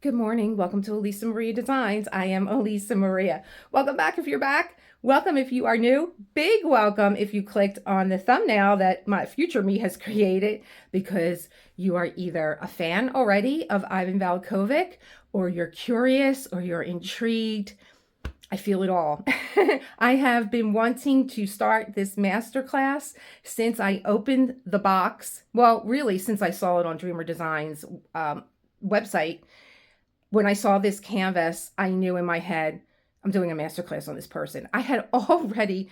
Good morning. Welcome to Elisa Maria Designs. I am Elisa Maria. Welcome back if you're back. Welcome if you are new. Big welcome if you clicked on the thumbnail that my future me has created because you are either a fan already of Ivan Valachovic or you're curious or you're intrigued. I feel it all. I have been wanting to start this masterclass since I opened the box. Well, really, since I saw it on Dreamer Designs website. When I saw this canvas, I knew in my head, I'm doing a masterclass on this person. I had already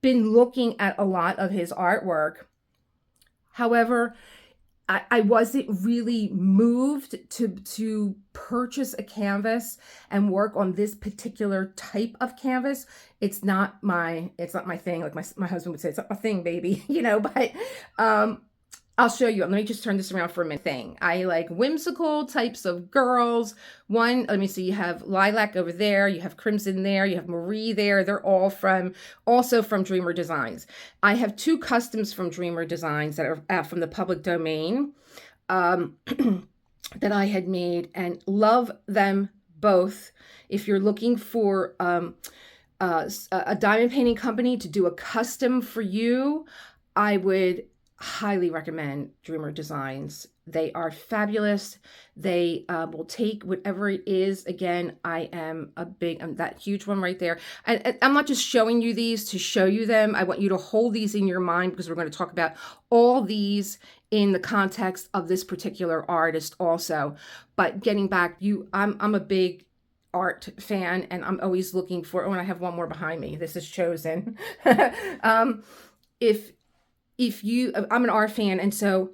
been looking at a lot of his artwork. However, I wasn't really moved to purchase a canvas and work on this particular type of canvas. It's not my thing. Like my husband would say, it's not my thing, baby, but I'll show you. Let me just turn this around for a minute. I like whimsical types of girls. One, let me see, you have Lilac over there, you have Crimson there, you have Marie there. They're all also from Dreamer Designs. I have two customs from Dreamer Designs that are from the public domain that I had made and love them both. If you're looking for a diamond painting company to do a custom for you, I would highly recommend Dreamer Designs. They are fabulous. They will take whatever it is. Again, I'm that huge one right there. And I'm not just showing you these to show you them. I want you to hold these in your mind because we're going to talk about all these in the context of this particular artist also. But getting back, I'm a big art fan and I'm always looking for, and I have one more behind me. This is chosen. I'm an art fan, and so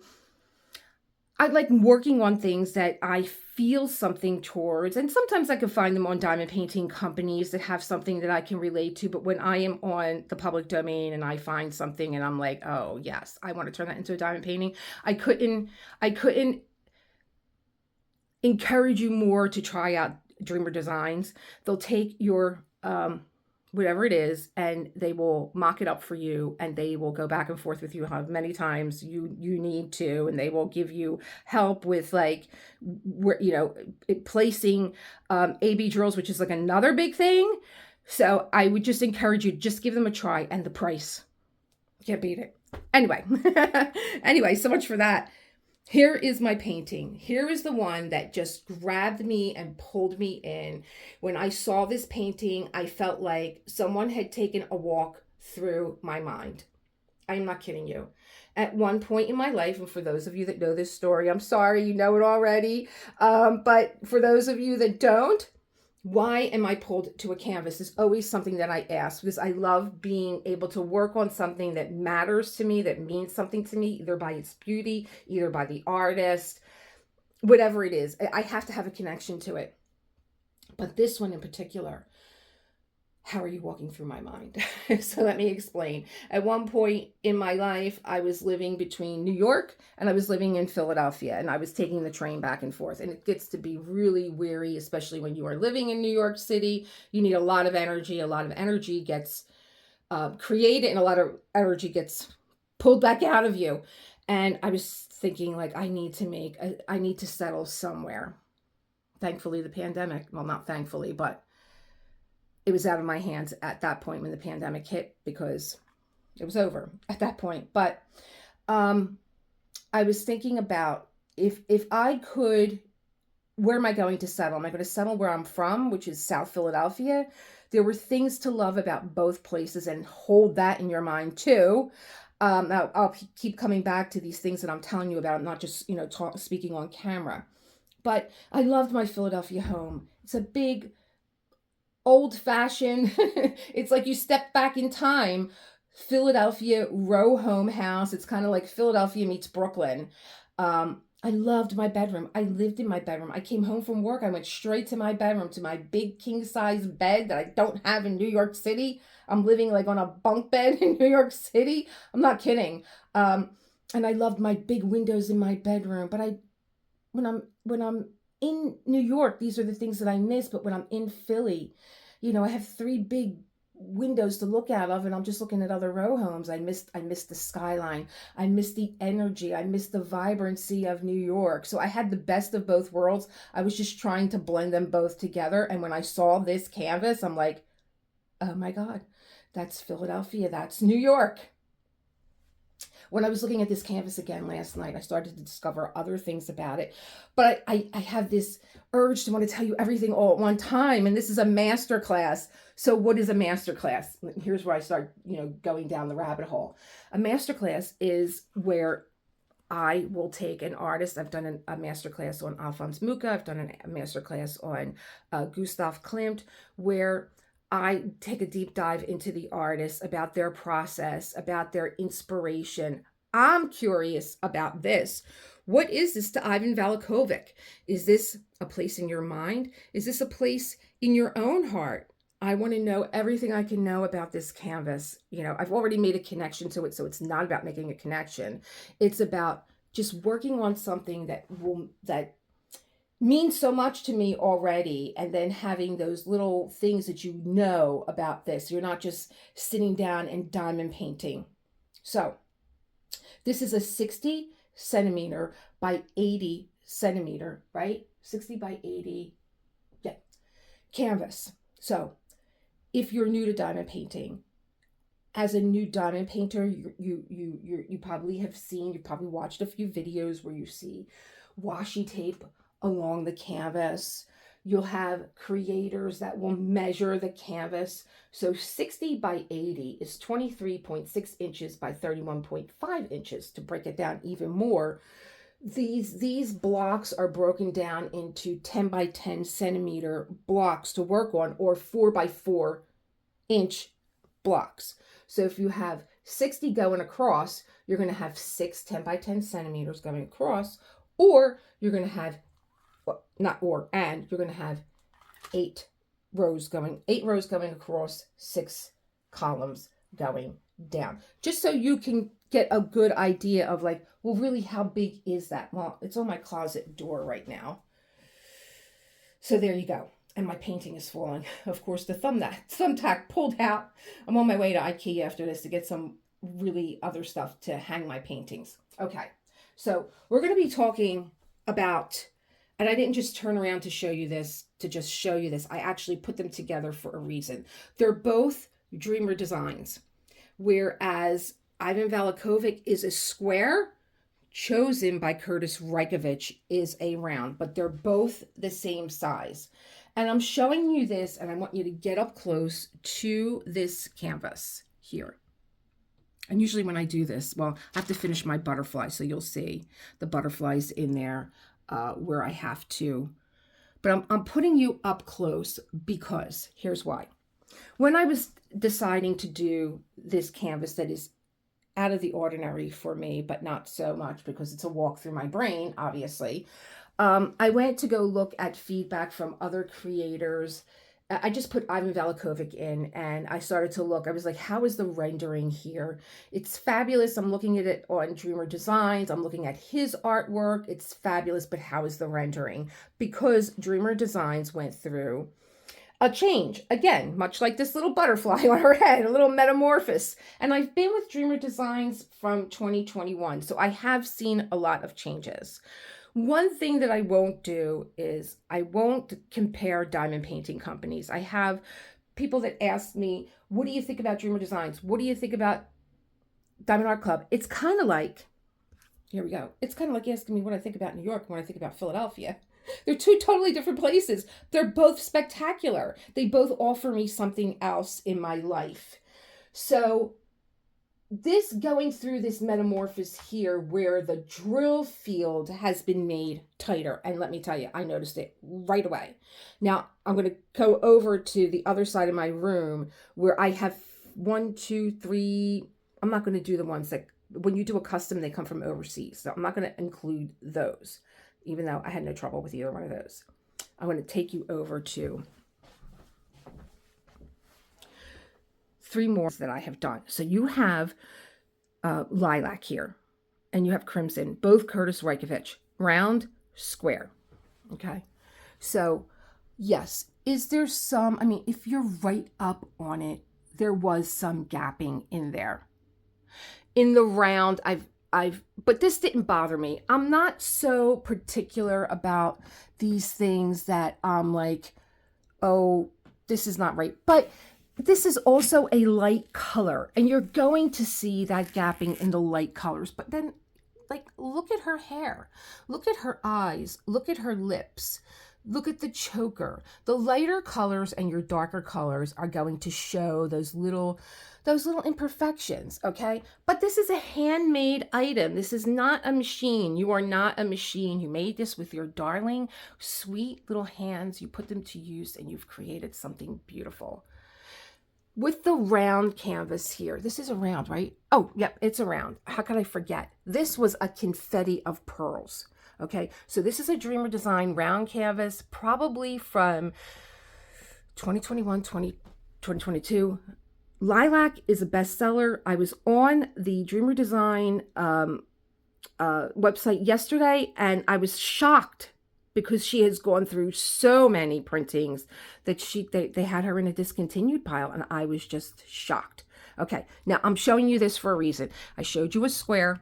I like working on things that I feel something towards, and sometimes I can find them on diamond painting companies that have something that I can relate to, but when I am on the public domain and I find something and I'm like, oh yes, I want to turn that into a diamond painting, I couldn't encourage you more to try out Dreamer Designs. They'll take your whatever it is, and they will mock it up for you, and they will go back and forth with you how many times you need to, and they will give you help with like placing AB drills, which is like another big thing. So I would just encourage you, just give them a try, and the price, you can't beat it. Anyway, so much for that. Here is my painting. Here is the one that just grabbed me and pulled me in. When I saw this painting, I felt like someone had taken a walk through my mind. I'm not kidding you. At one point in my life, and for those of you that know this story, I'm sorry, you know it already. But for those of you that don't, why am I pulled to a canvas is always something that I ask, because I love being able to work on something that matters to me, that means something to me, either by its beauty, either by the artist, whatever it is. I have to have a connection to it. But this one in particular, how are you walking through my mind? So let me explain. At one point in my life, I was living between New York and I was living in Philadelphia, and I was taking the train back and forth. And it gets to be really weary, especially when you are living in New York City. You need a lot of energy. A lot of energy gets created and a lot of energy gets pulled back out of you. And I was thinking, like, I need to settle somewhere. Thankfully, the pandemic, well, not thankfully, but it was out of my hands at that point when the pandemic hit, because it was over at that point. But I was thinking about if I could, where am I going to settle? Am I going to settle where I'm from, which is South Philadelphia? There were things to love about both places, and hold that in your mind too. I'll keep coming back to these things that I'm telling you about, not just, speaking on camera. But I loved my Philadelphia home. It's a big, old-fashioned, it's like you step back in time, Philadelphia row home house. It's kind of like Philadelphia meets Brooklyn. I loved my bedroom. I lived in my bedroom. I came home from work, I went straight to my bedroom, to my big king-size bed that I don't have in New York City. I'm living like on a bunk bed in New York City. I'm not kidding. And I loved my big windows in my bedroom. But when I'm in New York, these are the things that I miss. But when I'm in Philly, I have three big windows to look out of, and I'm just looking at other row homes. I missed the skyline. I missed the energy. I missed the vibrancy of New York. So I had the best of both worlds. I was just trying to blend them both together. And when I saw this canvas, I'm like, oh my God, that's Philadelphia. That's New York. When I was looking at this canvas again last night, I started to discover other things about it. But I have this urge to want to tell you everything all at one time. And this is a masterclass. So what is a masterclass? Here's where I start, going down the rabbit hole. A masterclass is where I will take an artist. I've done a masterclass on Alphonse Mucha. I've done a masterclass on Gustav Klimt, where I take a deep dive into the artist, about their process, about their inspiration. I'm curious about this. What is this to Ivan Valachovic? Is this a place in your mind? Is this a place in your own heart? I want to know everything I can know about this canvas. I've already made a connection to it, so it's not about making a connection. It's about just working on something that means so much to me already, and then having those little things that you know about this. You're not just sitting down and diamond painting. So this is a 60 centimeter by 80 centimeter, right? 60 by 80, yeah, canvas. So if you're new to diamond painting, as a new diamond painter, you probably have seen, you've probably watched a few videos where you see washi tape along the canvas. You'll have creators that will measure the canvas. So 60 by 80 is 23.6 inches by 31.5 inches. To break it down even more, these blocks are broken down into 10 by 10 centimeter blocks to work on, or 4 by 4 inch blocks. So if you have 60 going across, you're going to have 6 10 by 10 centimeters going across, or you're going to have you're going to have 8 rows going across, 6 columns going down. Just so you can get a good idea of like, well, really, how big is that? Well, it's on my closet door right now. So there you go. And my painting is falling. Of course, the thumbtack pulled out. I'm on my way to IKEA after this to get some really other stuff to hang my paintings. Okay, so we're going to be talking about, and I didn't just turn around to show you this, to just show you this. I actually put them together for a reason. They're both Dreamer designs, whereas Ivan Valachovic is a square, chosen by Curtis Zalikovic is a round, but they're both the same size. And I'm showing you this, and I want you to get up close to this canvas here. And usually when I do this, well, I have to finish my butterfly, so you'll see the butterflies in there where I have to. But I'm putting you up close because here's why. When I was deciding to do this canvas that is out of the ordinary for me, but not so much because it's a walk through my brain, obviously, I went to go look at feedback from other creators. I just put Ivan Valachovic in and I started to look. I was like, how is the rendering here? It's fabulous. I'm looking at it on Dreamer Designs. I'm looking at his artwork. It's fabulous, but how is the rendering? Because Dreamer Designs went through a change. Again, much like this little butterfly on her head, a little metamorphosis. And I've been with Dreamer Designs from 2021, so I have seen a lot of changes. One thing that I won't do is I won't compare diamond painting companies. I have people that ask me, what do you think about Dreamer Designs? What do you think about Diamond Art Club? It's kind of like, here we go. It's kind of like asking me what I think about New York and what I think about Philadelphia. They're two totally different places. They're both spectacular. They both offer me something else in my life. So this going through this metamorphosis here where the drill field has been made tighter. And let me tell you, I noticed it right away. Now I'm going to go over to the other side of my room where I have 1, 2, 3. I'm not going to do the ones that when you do a custom, they come from overseas. So I'm not going to include those, even though I had no trouble with either one of those. I'm going to take you over to 3 more that I have done. So you have lilac here, and you have crimson, both Curtis Zalikovic, round, square. Okay. So yes, is there some, I mean, if you're right up on it, there was some gapping in there. In the round, but this didn't bother me. I'm not so particular about these things that I'm like, oh, this is not right. But this is also a light color, and you're going to see that gapping in the light colors. But then, like, look at her hair, look at her eyes, look at her lips, look at the choker. The lighter colors and your darker colors are going to show those little imperfections, okay? But this is a handmade item. This is not a machine. You are not a machine. You made this with your darling, sweet little hands. You put them to use and you've created something beautiful. With the round canvas here, this is a round, right? Oh, yep, it's a round. How could I forget? This was a confetti of pearls, okay? So this is a Dreamer Design round canvas, probably from 2021, 2022. Lilac is a bestseller. I was on the Dreamer Design website yesterday, and I was shocked because she has gone through so many printings that they had her in a discontinued pile, and I was just shocked. Okay, now I'm showing you this for a reason. I showed you a square.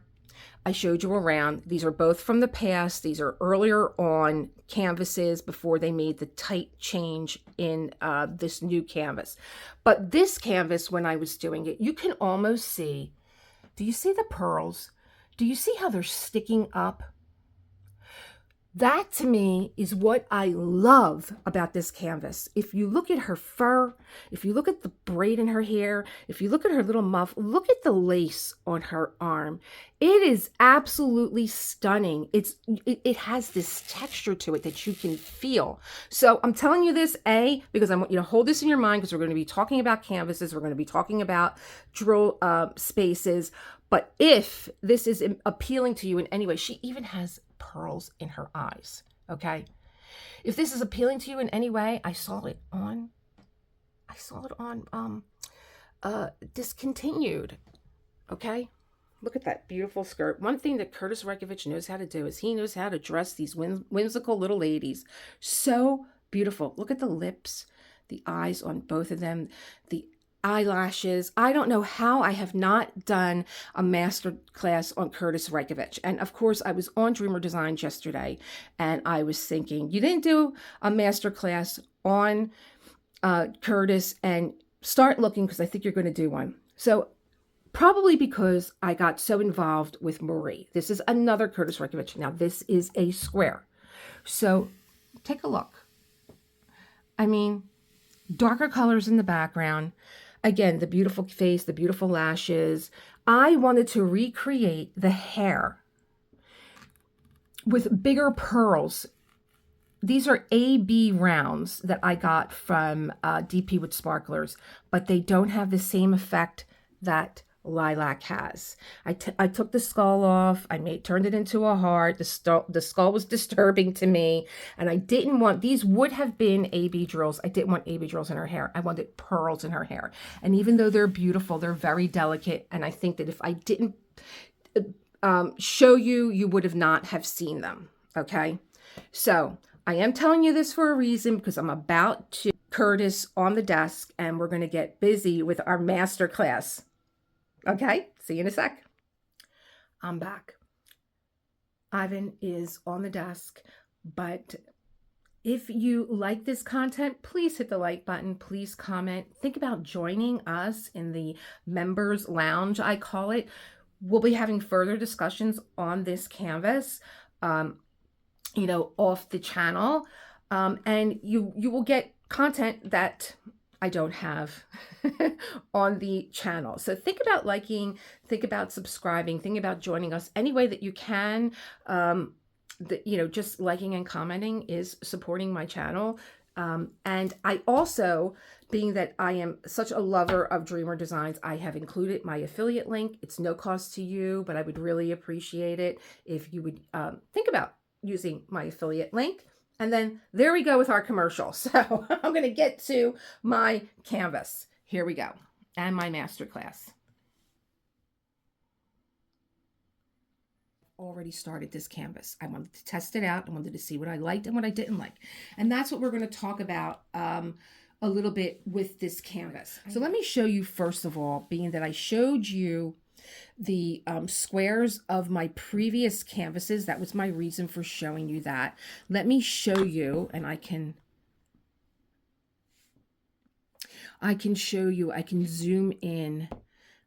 I showed you a round. These are both from the past. These are earlier on canvases before they made the tight change in this new canvas. But this canvas, when I was doing it, you can almost see, do you see the pearls? Do you see how they're sticking up? That to me is what I love about this canvas. If you look at her fur, if you look at the braid in her hair, if you look at her little muff, look at the lace on her arm. It is absolutely stunning. It has this texture to it that you can feel. So I'm telling you this, because I want you to hold this in your mind, because we're going to be talking about canvases. We're going to be talking about drill spaces. But if this is appealing to you in any way, she even has pearls in her eyes, okay? If this is appealing to you in any way, I saw it on Discontinued, okay? Look at that beautiful skirt. One thing that Curtis Rekovich knows how to do is he knows how to dress these whimsical little ladies. So beautiful. Look at the lips, the eyes on both of them, the eyelashes. I don't know how I have not done a master class on Curtis Rekovich. And of course, I was on Dreamer Designs yesterday, and I was thinking, you didn't do a master class on Curtis, and start looking, because I think you're going to do one. So probably because I got so involved with Marie. This is another Curtis Rekovich. Now, this is a square. So take a look. I mean, darker colors in the background. Again, the beautiful face, the beautiful lashes. I wanted to recreate the hair with bigger pearls. These are AB rounds that I got from DP with Sparklers, but they don't have the same effect that Lilac has. I took the skull off. Turned it into a heart. The skull was disturbing to me, and I didn't want, these would have been AB drills. I didn't want AB drills in her hair. I wanted pearls in her hair. And even though they're beautiful, they're very delicate. And I think that if I didn't show you, you would have not have seen them. Okay. So I am telling you this for a reason, because I'm about to Curtis on the desk, and we're going to get busy with our master class. Okay, see you in a sec. I'm back. Ivan is on the desk, but if you like this content, please hit the like button. Please comment. Think about joining us in the members lounge, I call it. We'll be having further discussions on this canvas, off the channel, and you will get content that I don't have on the channel. So think about liking, think about subscribing, think about joining us any way that you can. Just liking and commenting is supporting my channel. And I also, being that I am such a lover of Dreamer Designs, I have included my affiliate link. It's no cost to you, but I would really appreciate it if you would think about using my affiliate link. And then there we go with our commercial. So I'm going to get to my canvas. Here we go. And my masterclass. Already started this canvas. I wanted to test it out. I wanted to see what I liked and what I didn't like. And that's what we're going to talk about a little bit with this canvas. So let me show you first of all, being that I showed you the squares of my previous canvases. That was my reason for showing you that. Let me show you, and I can show you, I can zoom in.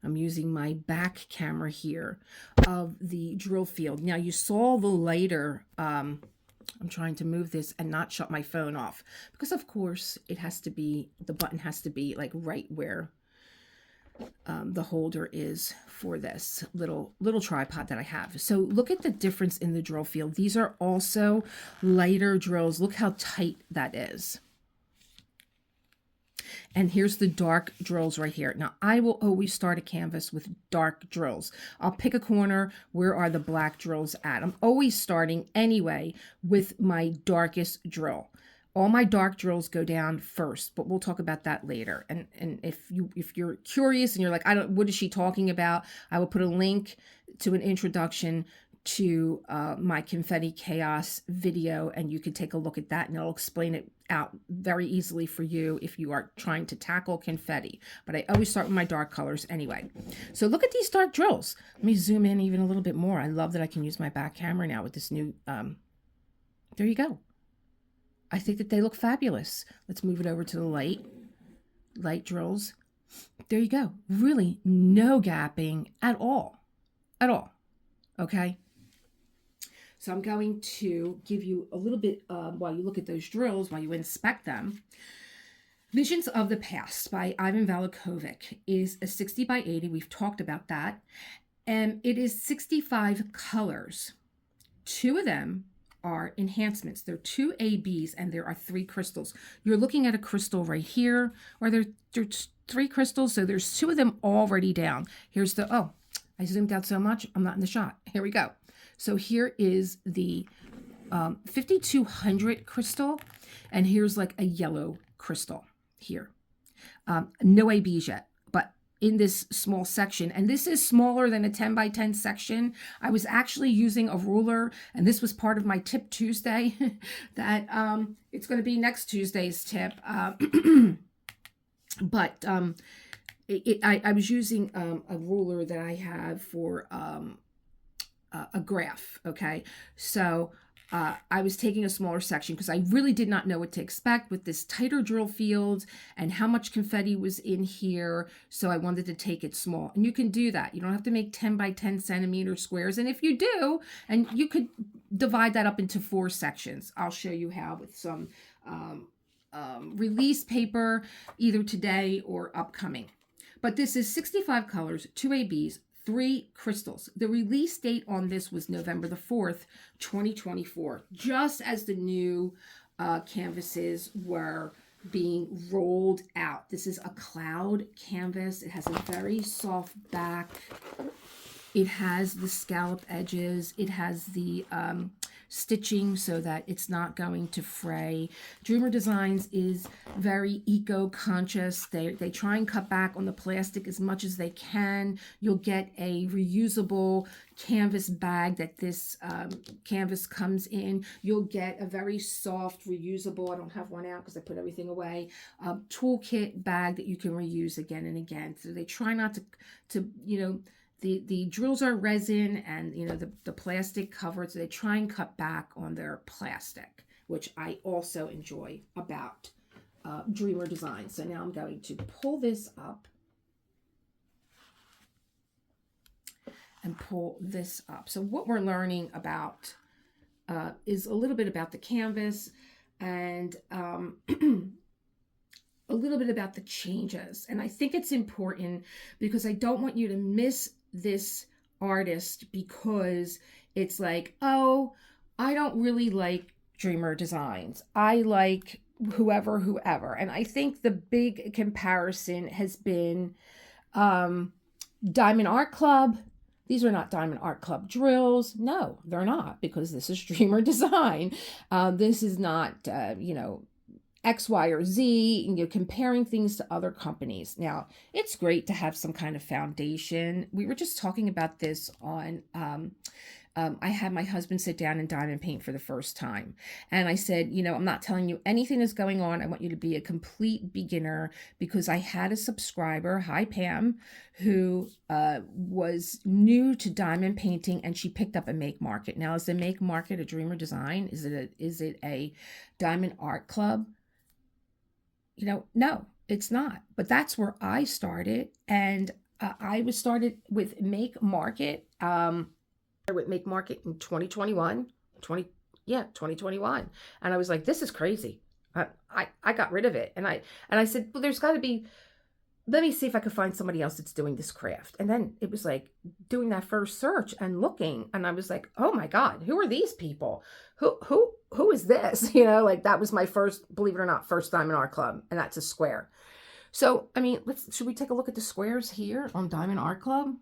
I'm using my back camera here of the drill field. Now you saw the lighter, I'm trying to move this and not shut my phone off because of course it has to be, the button has to be like right where the holder is for this little tripod that I have. So look at the difference in the drill field. These are also lighter drills. Look how tight that is. And here's the dark drills right here. Now, I will always start a canvas with dark drills. I'll pick a corner. Where are the black drills at? I'm always starting anyway with my darkest drill. All my dark drills go down first, but we'll talk about that later. And if you're curious and you're like, what is she talking about? I will put a link to an introduction to my confetti chaos video, and you can take a look at that, and it'll explain it out very easily for you if you are trying to tackle confetti. But I always start with my dark colors anyway. So look at these dark drills. Let me zoom in even a little bit more. I love that I can use my back camera now with this new, there you go. I think that they look fabulous. Let's move it over to the light drills. There you go. Really no gapping at all. Okay. So I'm going to give you a little bit, while you look at those drills, while you inspect them. Visions of the Past by Ivan Valachovic is a 60 by 80. We've talked about that. And it is 65 colors. 2 of them are enhancements. There are 2 ABs and there are 3 crystals. You're looking at a crystal right here, or there's 3 crystals. So there's 2 of them already down. Here's the, oh, I zoomed out so much, I'm not in the shot. Here we go. So here is the 5200 crystal, and here's like a yellow crystal here. No ABs yet, but in this small section, and this is smaller than a 10 by 10 section. I was actually using a ruler, and this was part of my tip Tuesday that it's going to be next Tuesday's tip. But I was using a ruler that I have for a graph, okay? So I was taking a smaller section because I really did not know what to expect with this tighter drill field and how much confetti was in here, so I wanted to take it small. And you can do that. You don't have to make 10 by 10 centimeter squares, and if you do, and you could divide that up into 4 sections. I'll show you how with some release paper either today or upcoming. But this is 65 colors, 2 ABs, 3 crystals. The release date on this was November the 4th, 2024, just as the new canvases were being rolled out. This is a cloud canvas. It has a very soft back. It has the scallop edges. It has the stitching so that it's not going to fray. Dreamer Designs is very eco-conscious. They try and cut back on the plastic as much as they can. You'll get a reusable canvas bag that this canvas comes in. You'll get a very soft, reusable, I don't have one out because I put everything away, toolkit bag that you can reuse again and again. So they try not to you know, the drills are resin and, you know, the plastic covered, so they try and cut back on their plastic, which I also enjoy about Dreamer Design. So now I'm going to pull this up and pull this up. So what we're learning about is a little bit about the canvas and a little bit about the changes. And I think it's important because I don't want you to miss this artist because it's like, oh, I don't really like Dreamer Designs. I like whoever. And I think the big comparison has been Diamond Art Club. These are not Diamond Art Club drills. No, they're not, because this is Dreamer Design. This is not, you know, X, Y, or Z, and you're comparing things to other companies. Now, it's great to have some kind of foundation. We were just talking about this on I had my husband sit down and diamond paint for the first time. And I said, I'm not telling you anything that's going on. I want you to be a complete beginner, because I had a subscriber, hi Pam, who was new to diamond painting, and she picked up a make market. Now, is the make market a Dreamer Design? Is it a diamond art club? No, it's not. But that's where I started. And I was started with make market. With make market in 2021. And I was like, this is crazy. I got rid of it. And I said, well, there's got to be, let me see if I could find somebody else that's doing this craft. And then it was like doing that first search and looking, and I was like, oh my God, who are these people? Who is this? Like that was my first, believe it or not, first Diamond Art Club, and that's a square. So, I mean, should we take a look at the squares here on Diamond Art Club?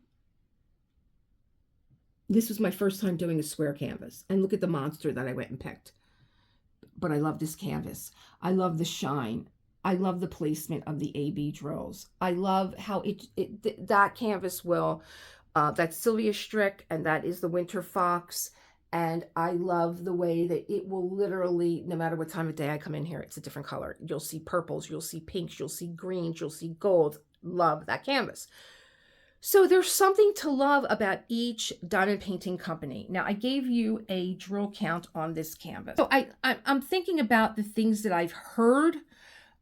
This was my first time doing a square canvas, and look at the monster that I went and picked. But I love this canvas. I love the shine. I love the placement of the AB drills. I love how that canvas will, that's Sylvia Strick, and that is the Winter Fox. And I love the way that it will literally, no matter what time of day I come in here, it's a different color. You'll see purples, you'll see pinks, you'll see greens, you'll see golds. Love that canvas. So there's something to love about each diamond painting company. Now, I gave you a drill count on this canvas. So I'm thinking about the things that I've heard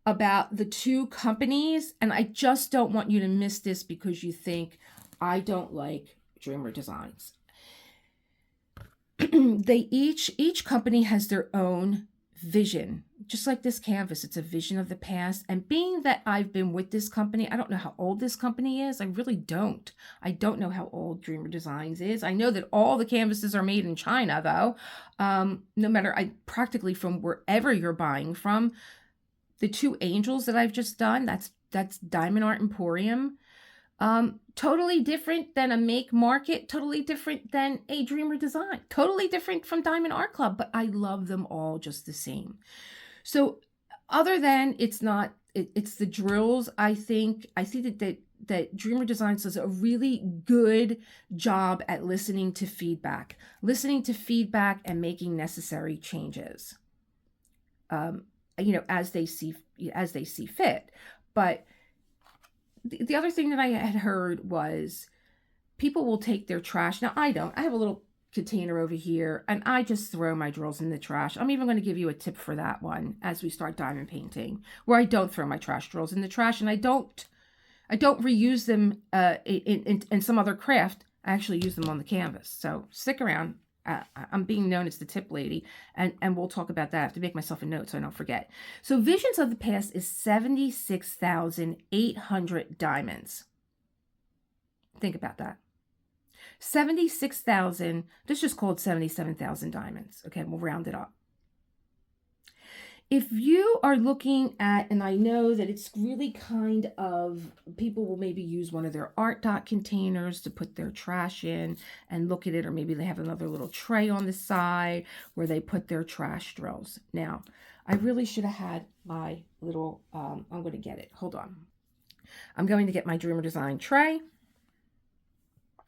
about the two companies, and I just don't want you to miss this because you think I don't like Dreamer Designs. Each company has their own vision. Just like this canvas, it's a vision of the past. And being that I've been with this company, I don't know how old this company is. I really don't. I don't know how old Dreamer Designs is. I know that all the canvases are made in China, though. No matter, practically from wherever you're buying from. The two angels that I've just done, that's Diamond Art Emporium. Totally different than a make market, totally different than a Dreamer Design, totally different from Diamond Art Club, but I love them all just the same. So other than it's the drills, I think that Dreamer Designs does a really good job at listening to feedback and making necessary changes, as they see fit. But the other thing that I had heard was people will take their trash. Now, I don't. I have a little container over here, and I just throw my drills in the trash. I'm even going to give you a tip for that one as we start diamond painting, where I don't throw my trash drills in the trash, and I don't reuse them in some other craft. I actually use them on the canvas. So stick around. I'm being known as the tip lady, and we'll talk about that. I have to make myself a note so I don't forget. So Visions of the Past is 76,800 diamonds. Think about that. 76,000, let's just call it 77,000 diamonds. Okay, we'll round it up. If you are looking at, and I know that it's really kind of, people will maybe use one of their art dot containers to put their trash in and look at it, or maybe they have another little tray on the side where they put their trash drills. Now, I really should have had my little, I'm going to get it. Hold on. I'm going to get my Dreamer Design tray.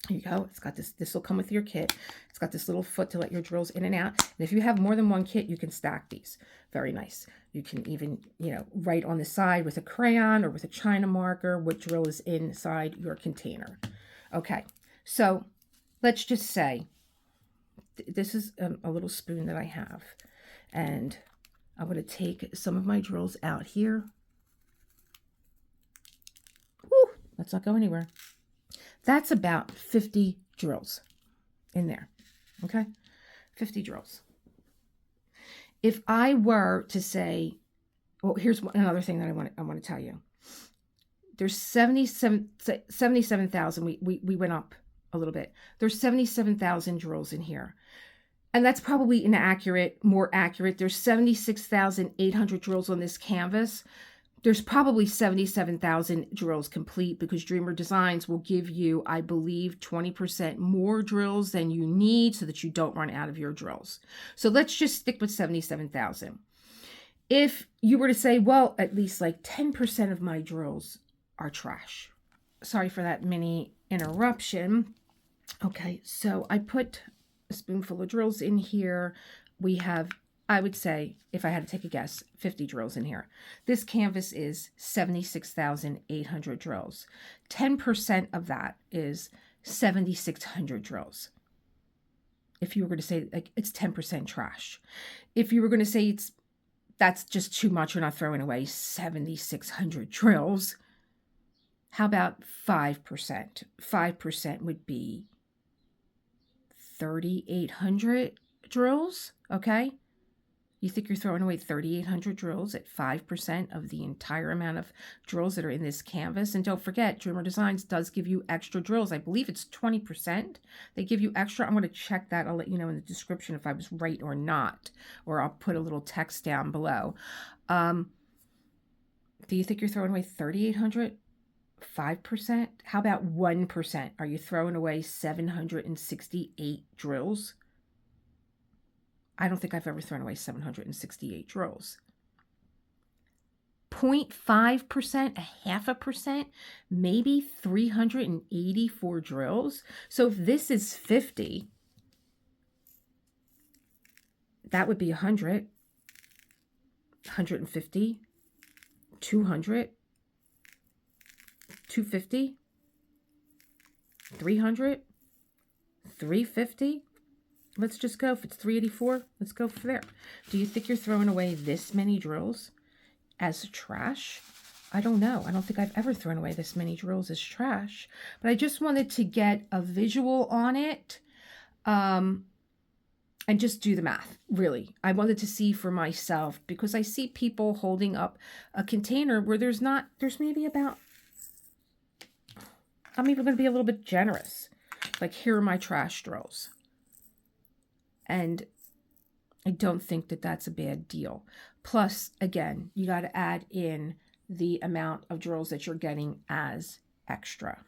Here you go. It's got this will come with your kit. It's got this little foot to let your drills in and out. And if you have more than one kit, you can stack these. Very nice. You can even, write on the side with a crayon or with a China marker what drill is inside your container. Okay. So let's just say this is a little spoon that I have. And I'm going to take some of my drills out here. Woo, let's not go anywhere. That's about 50 drills in there, okay? 50 drills. If I were to say, well, here's another thing that I want to tell you. There's 77,000. We went up a little bit. There's 77,000 drills in here. And that's probably inaccurate, more accurate. There's 76,800 drills on this canvas. There's probably 77,000 drills complete, because Dreamer Designs will give you, I believe, 20% more drills than you need so that you don't run out of your drills. So let's just stick with 77,000. If you were to say, well, at least like 10% of my drills are trash. Sorry for that mini interruption. Okay, so I put a spoonful of drills in here. We have, I would say, if I had to take a guess, 50 drills in here. This canvas is 76,800 drills. 10% of that is 7,600 drills. If you were going to say like it's 10% trash. If you were going to say that's just too much, you're not throwing away 7,600 drills. How about 5%? 5% would be 3,800 drills, okay? You think you're throwing away 3,800 drills at 5% of the entire amount of drills that are in this canvas? And don't forget, Dreamer Designs does give you extra drills. I believe it's 20%. They give you extra. I'm going to check that. I'll let you know in the description if I was right or not, or I'll put a little text down below. Do you think you're throwing away 3,800? 5%? How about 1%? Are you throwing away 768 drills? I don't think I've ever thrown away 768 drills. 0.5%, a 0.5%, maybe 384 drills. So if this is 50, that would be 100, 150, 200, 250, 300, 350. Let's just go. If it's 384, let's go for there. Do you think you're throwing away this many drills as trash? I don't know. I don't think I've ever thrown away this many drills as trash. But I just wanted to get a visual on it and just do the math, really. I wanted to see for myself because I see people holding up a container where there's maybe about, I'm even going to be a little bit generous. Like, here are my trash drills. And I don't think that that's a bad deal. Plus, again, you got to add in the amount of drills that you're getting as extra.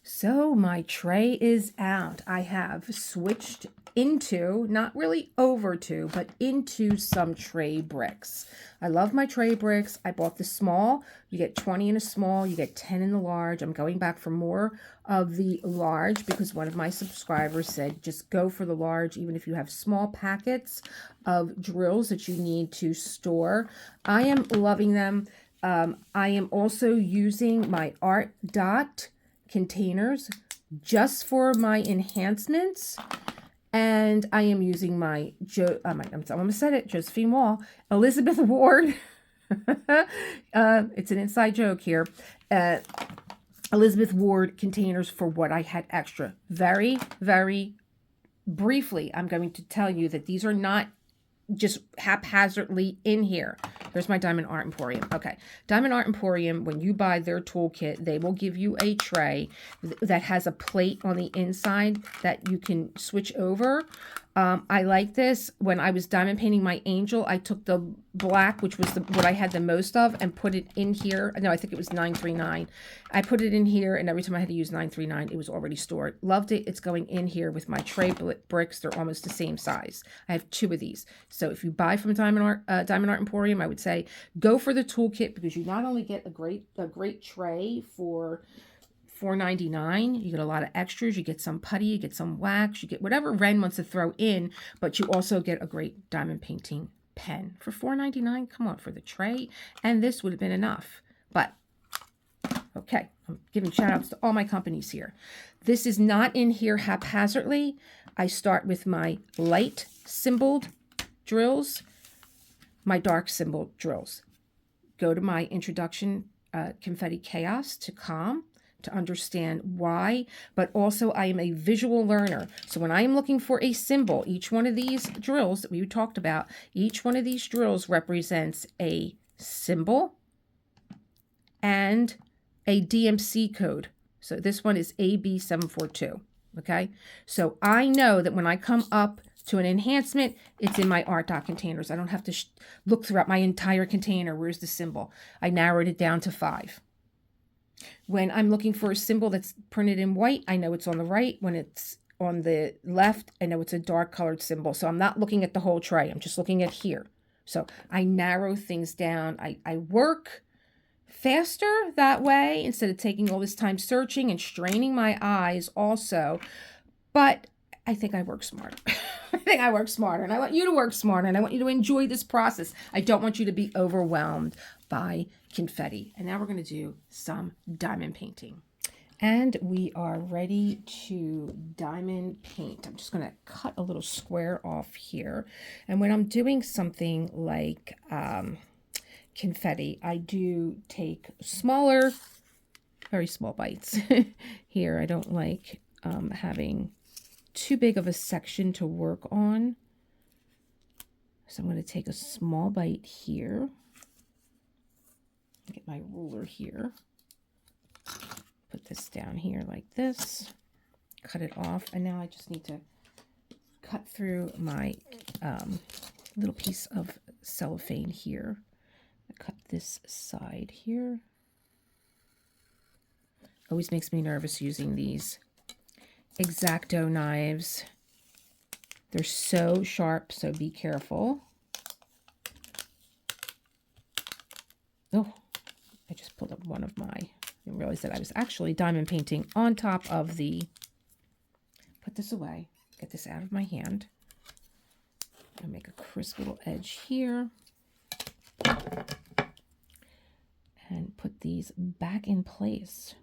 So my tray is out. I have switched into, not really over to, but into some tray bricks. I love my tray bricks. I bought the small. You get 20 in a small, you get 10 in the large. I'm going back for more of the large because one of my subscribers said just go for the large even if you have small packets of drills that you need to store. I am loving them. I am also using my Art Dot containers just for my enhancements. And I am using my, I almost said it, Josephine Wall, Elizabeth Ward. It's an inside joke here. Elizabeth Ward containers for what I had extra. Very, very briefly, I'm going to tell you that these are not just haphazardly in here. There's my Diamond Art Emporium. Okay. Diamond Art Emporium, when you buy their toolkit, they will give you a tray that has a plate on the inside that you can switch over. I like this. When I was diamond painting my angel, I took the black, which was what I had the most of, and put it in here. No, I think it was 939. I put it in here, and every time I had to use 939, it was already stored. Loved it. It's going in here with my tray bricks. They're almost the same size. I have 2 of these. So if you buy from Diamond Art Emporium, I would say go for the toolkit because you not only get a great tray for $4.99. You get a lot of extras. You get some putty, you get some wax, you get whatever Ren wants to throw in, but you also get a great diamond painting pen for $4.99. Come on, for the tray. And this would have been enough. But, okay, I'm giving shout outs to all my companies here. This is not in here haphazardly. I start with my light symboled drills, my dark symbol drills. Go to my introduction, Confetti Chaos to Calm, to understand why, but also I am a visual learner. So when I am looking for a symbol, each one of these drills that we talked about, each one of these drills represents a symbol and a DMC code. So this one is AB742, okay? So I know that when I come up to an enhancement, it's in my Art Dot containers. I don't have to look throughout my entire container. Where's the symbol? I narrowed it down to 5. When I'm looking for a symbol that's printed in white, I know it's on the right. When it's on the left, I know it's a dark colored symbol. So I'm not looking at the whole tray. I'm just looking at here. So I narrow things down. I work faster that way instead of taking all this time searching and straining my eyes also. But I think I work smarter. I think I work smarter, and I want you to work smarter, and I want you to enjoy this process. I don't want you to be overwhelmed by confetti. And now we're going to do some diamond painting. And we are ready to diamond paint. I'm just going to cut a little square off here. And when I'm doing something like confetti, I do take smaller, very small bites. Here, I don't like having too big of a section to work on. So I'm going to take a small bite here. Get my ruler here. Put this down here like this. Cut it off. And now I just need to cut through my little piece of cellophane here. Cut this side here. Always makes me nervous using these X-Acto knives. They're so sharp, so be careful. Oh, I just pulled up one of my, I didn't realize that I was actually diamond painting on top of the, put this away, get this out of my hand. I'll make a crisp little edge here. And put these back in place.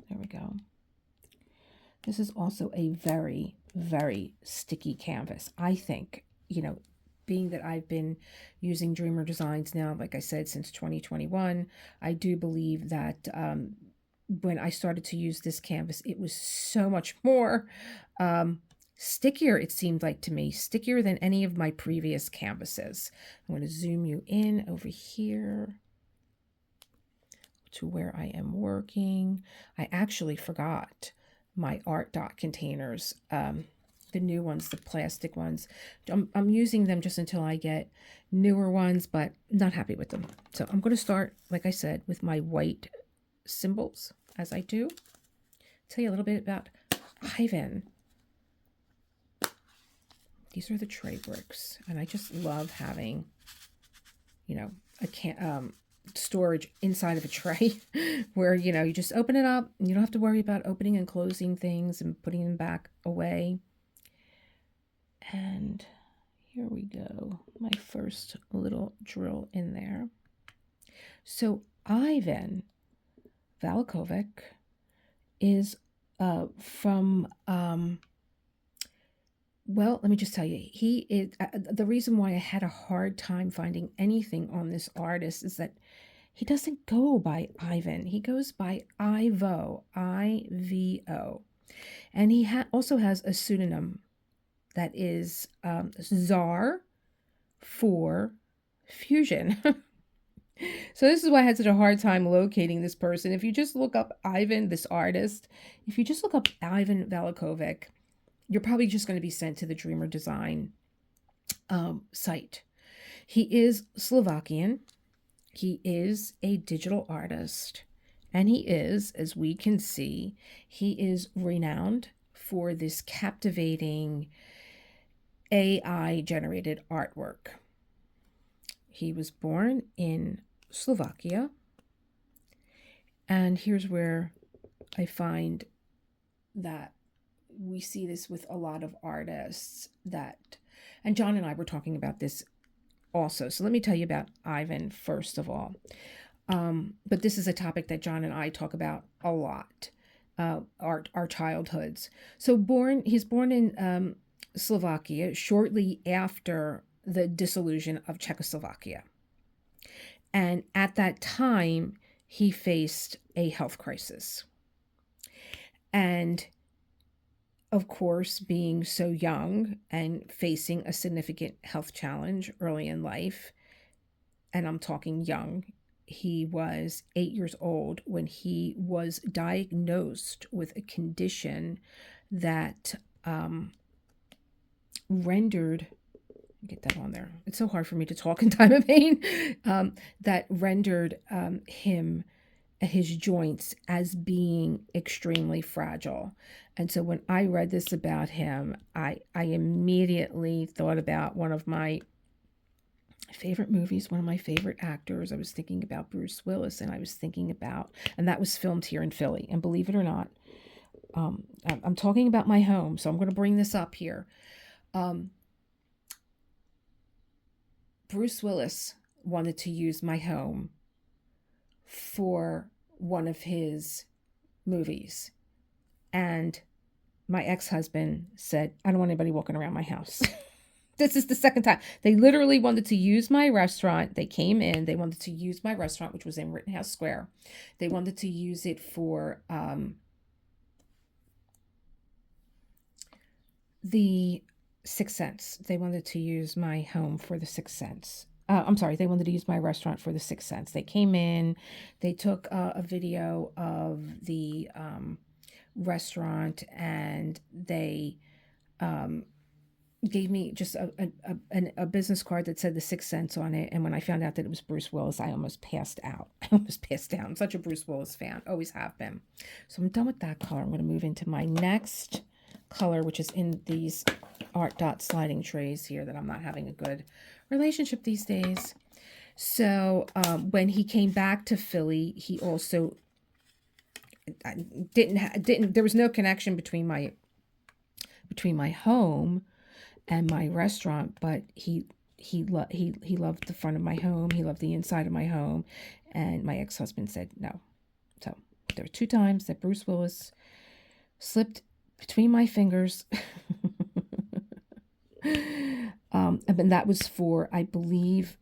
There we go. This is also a very, very sticky canvas. I think, you know, being that I've been using Dreamer Designs now, like I said, since 2021, I do believe that when I started to use this canvas, it was so much more stickier, it seemed like to me, stickier than any of my previous canvases. I'm going to zoom you in over here to where I am working. I actually forgot my art dot containers, the new ones, the plastic ones. I'm using them just until I get newer ones, but not happy with them. So I'm going to start, like I said, with my white symbols, as I do. Tell you a little bit about Ivan. These are the tray bricks, and I just love having, you know, a storage inside of a tray where, you know, you just open it up and you don't have to worry about opening and closing things and putting them back away. And here we go, my first little drill in there. So Ivan Valachovic is from well, let me just tell you, he is the reason why I had a hard time finding anything on this artist is that he doesn't go by Ivan. He goes by Ivo, I-V-O. And he also has a pseudonym that is Czar for Fusion. So this is why I had such a hard time locating this person. If you just look up Ivan, this artist, if you just look up Ivan Valachovic, you're probably just going to be sent to the Dreamer Design site. He is Slovakian. He is a digital artist. And he is, as we can see, he is renowned for this captivating AI-generated artwork. He was born in Slovakia. And here's where I find that we see this with a lot of artists that, and John and I were talking about this also. So let me tell you about Ivan first of all. But this is a topic that John and I talk about a lot, our childhoods. So he's born in Slovakia shortly after the dissolution of Czechoslovakia. And at that time, he faced a health crisis. And of course, being so young and facing a significant health challenge early in life, and I'm talking young, he was 8 years old when he was diagnosed with a condition that rendered, get that on there, it's so hard for me to talk in time of pain, that rendered his joints as being extremely fragile. And so when I read this about him, I immediately thought about one of my favorite movies, one of my favorite actors. I was thinking about Bruce Willis, and I was thinking about, and that was filmed here in Philly. And believe it or not, I'm talking about my home, so I'm going to bring this up here. Um, Bruce Willis wanted to use my home for one of his movies. And my ex-husband said, I don't want anybody walking around my house. This is the second time. They literally wanted to use my restaurant. They came in. They wanted to use my restaurant, which was in Rittenhouse Square. They wanted to use it for the Sixth Sense. They wanted to use my home for the Sixth Sense. I'm sorry, they wanted to use my restaurant for the Sixth Sense. They came in, they took a video of the restaurant, and they gave me just a business card that said the Sixth Sense on it. And when I found out that it was Bruce Willis, I almost passed out. I almost passed out. I'm such a Bruce Willis fan, always have been. So I'm done with that color. I'm going to move into my next color, which is in these art dot sliding trays here that I'm not having a good relationship these days. So when he came back to Philly, he also didn't there was no connection between my home and my restaurant, but he loved the front of my home, he loved the inside of my home, and my ex-husband said no. So there were 2 times that Bruce Willis slipped between my fingers. And that was for, I believe,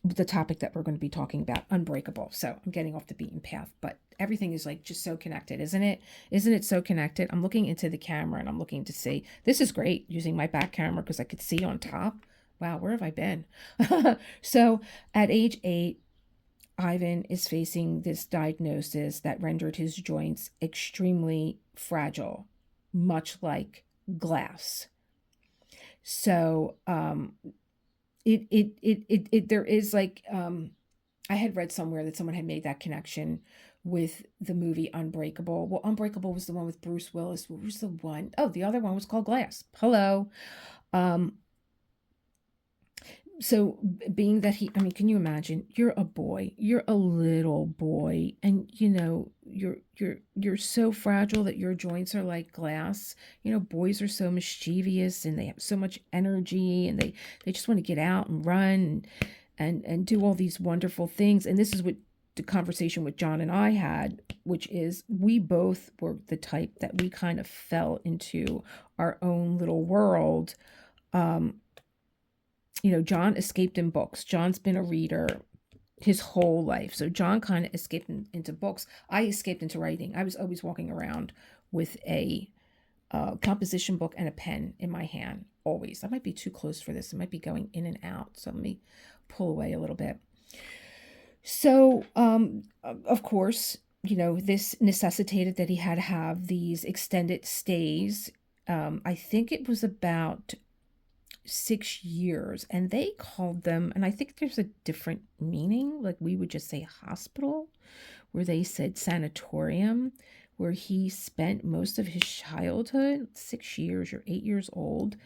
the topic that we're going to be talking about, Unbreakable. So I'm getting off the beaten path, but everything is like just so connected, isn't it? Isn't it so connected? I'm looking into the camera and I'm looking to see. This is great using my back camera because I could see on top. Wow, where have I been? So at age 8, Ivan is facing this diagnosis that rendered his joints extremely fragile, much like glass. So there is like I had read somewhere that someone had made that connection with the movie Unbreakable. Well, Unbreakable was the one with Bruce Willis. What was the one? Oh, the other one was called Glass. Hello. So being that I mean, can you imagine? You're a boy, you're a little boy, and you know, you're so fragile that your joints are like glass. You know, boys are so mischievous and they have so much energy, and they just want to get out and run and do all these wonderful things. And this is what the conversation with John and I had, which is we both were the type that we kind of fell into our own little world. You know, John escaped in books. John's been a reader his whole life. So John kind of escaped into books. I escaped into writing. I was always walking around with a composition book and a pen in my hand, always. I might be too close for this. It might be going in and out. So let me pull away a little bit. So, of course, you know, this necessitated that he had to have these extended stays. I think it was about 6 years, and they called them, and I think there's a different meaning, like we would just say hospital, where they said sanatorium, where he spent most of his childhood. 6 years, you're 8 years old,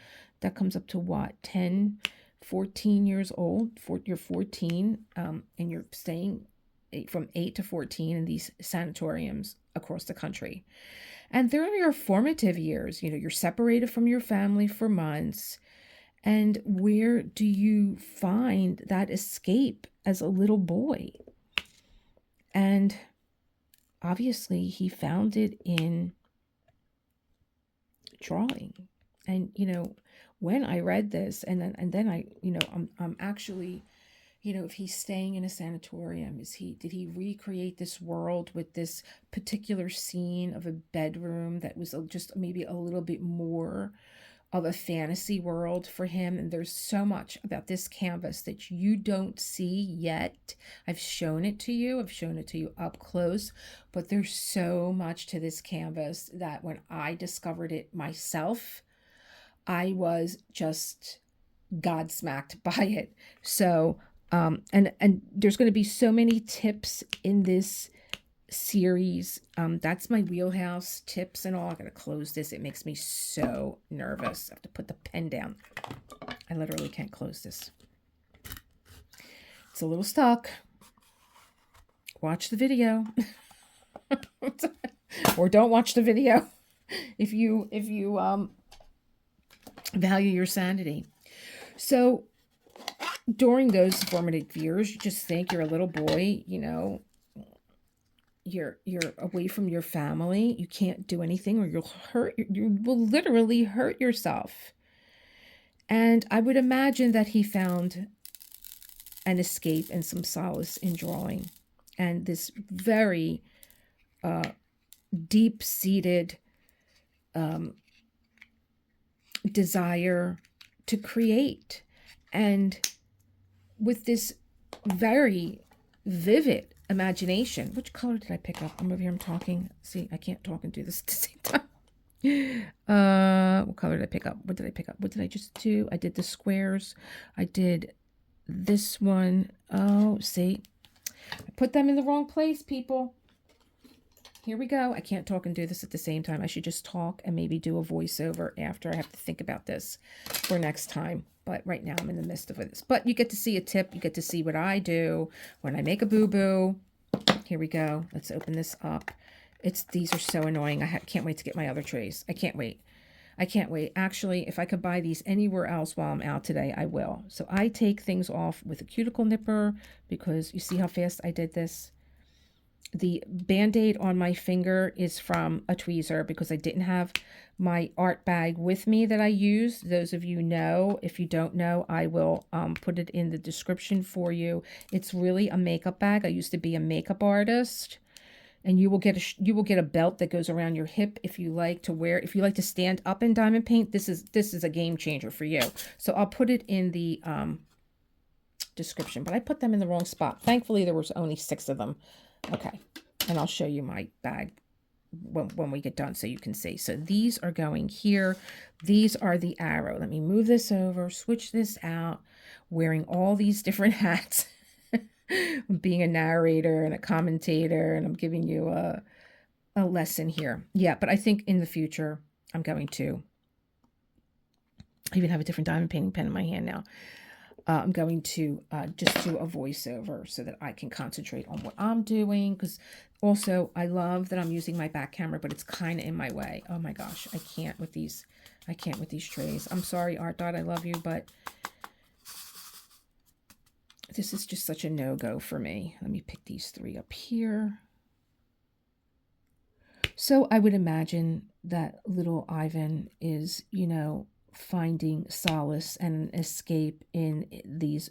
that comes up to what, 10, 14 years old, you're 14, and you're staying from 8 to 14 in these sanatoriums across the country. And they're your formative years. You know, you're separated from your family for months. And where do you find that escape as a little boy? And obviously he found it in drawing. And, you know, when I read this and then I, you know, I'm actually, you know, if he's staying in a sanatorium, did he recreate this world with this particular scene of a bedroom that was just maybe a little bit more of a fantasy world for him? And there's so much about this canvas that you don't see yet. I've shown it to you up close, but there's so much to this canvas that when I discovered it myself, I was just godsmacked by it. So and there's going to be so many tips in this series. That's my wheelhouse, tips and all. I gotta close this. It makes me so nervous. I have to put the pen down. I literally can't close this. It's a little stuck. Watch the video. or don't watch the video if you value your sanity. So during those formative years, you just think you're a little boy, you know, you're away from your family, you can't do anything, or you will literally hurt yourself. And I would imagine that he found an escape and some solace in drawing, and this very deep-seated desire to create, and with this very vivid imagination. Which color did I pick up? I'm over here, I'm talking. See, I can't talk and do this at the same time. What color did I pick up? What did I pick up? What did I just do? I did the squares. I did this one. Oh, see, I put them in the wrong place, people. Here we go. I can't talk and do this at the same time. I should just talk and maybe do a voiceover after. I have to think about this for next time. But right now I'm in the midst of this. But you get to see a tip. You get to see what I do when I make a boo-boo. Here we go. Let's open this up. These are so annoying. I can't wait to get my other trays. I can't wait. I can't wait. Actually, if I could buy these anywhere else while I'm out today, I will. So I take things off with a cuticle nipper because you see how fast I did this? The Band-Aid on my finger is from a tweezer because I didn't have my art bag with me that I used. Those of you know. If you don't know, I will put it in the description for you. It's really a makeup bag. I used to be a makeup artist. And you will get a belt that goes around your hip if you like to wear. If you like to stand up in diamond paint, this is a game changer for you. So I'll put it in the description. But I put them in the wrong spot. Thankfully, there was only 6 of them. Okay, and I'll show you my bag when we get done so you can see. So these are going here. These are the arrow. Let me move this over, switch this out, wearing all these different hats. Being a narrator and a commentator, and I'm giving you a lesson here. Yeah, but I think in the future, I'm going to, I even have a different diamond painting pen in my hand now. I'm going to just do a voiceover so that I can concentrate on what I'm doing. Because also, I love that I'm using my back camera, but it's kind of in my way. Oh my gosh, I can't with these. I can't with these trays. I'm sorry, Art Dot. I love you, but this is just such a no-go for me. Let me pick these 3 up here. So I would imagine that little Ivan is, you know, finding solace and an escape in these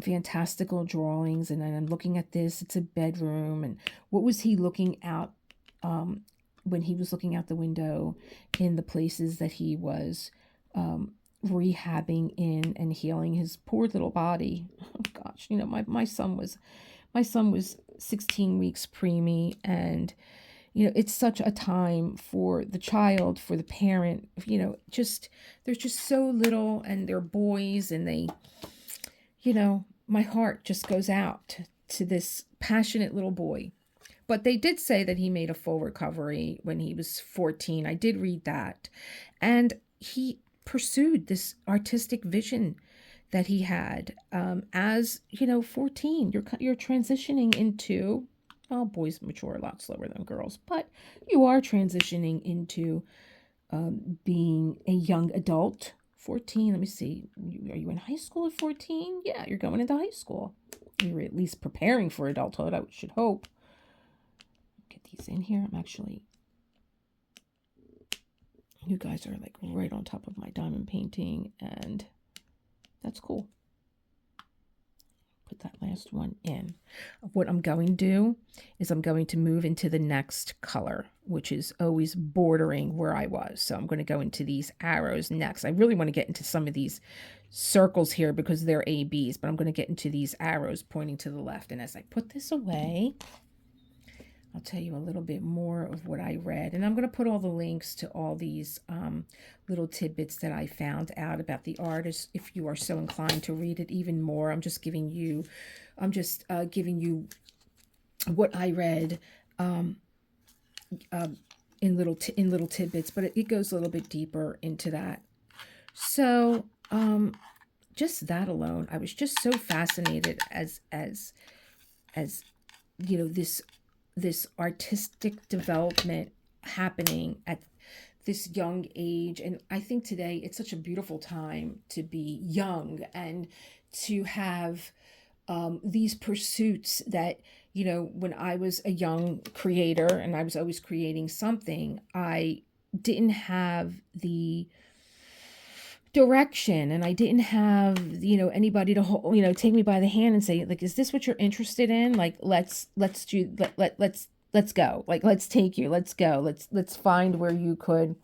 fantastical drawings. And then I'm looking at this, it's a bedroom. And what was he looking out when he was looking out the window in the places that he was rehabbing in and healing his poor little body? Oh gosh, you know, my son was 16 weeks preemie, and you know, it's such a time for the child, for the parent, you know, just, there's just so little, and they're boys, and they, you know, my heart just goes out to this passionate little boy. But they did say that he made a full recovery when he was 14. I did read that. And he pursued this artistic vision that he had as, you know, 14. You're transitioning into, well, boys mature a lot slower than girls, but you are transitioning into being a young adult. 14, let me see. Are you in high school at 14? Yeah, you're going into high school. You're at least preparing for adulthood, I should hope. Get these in here. I'm actually, you guys are like right on top of my diamond painting, and that's cool. Put that last one in. What I'm going to do is I'm going to move into the next color, which is always bordering where I was. So I'm going to go into these arrows next. I really want to get into some of these circles here because they're ABs, but I'm going to get into these arrows pointing to the left. And as I put this away, I'll tell you a little bit more of what I read. And I'm going to put all the links to all these little tidbits that I found out about the artist. If you are so inclined to read it even more, I'm just giving you what I read in little tidbits, but it goes a little bit deeper into that. So just that alone, I was just so fascinated as you know, this this artistic development happening at this young age. And I think today it's such a beautiful time to be young and to have these pursuits that, when I was a young creator and I was always creating something, I didn't have the direction, and I didn't have, anybody to hold, take me by the hand and say, like, is this what you're interested in? Like, let's go. Like, let's take you, let's go. Let's find where you could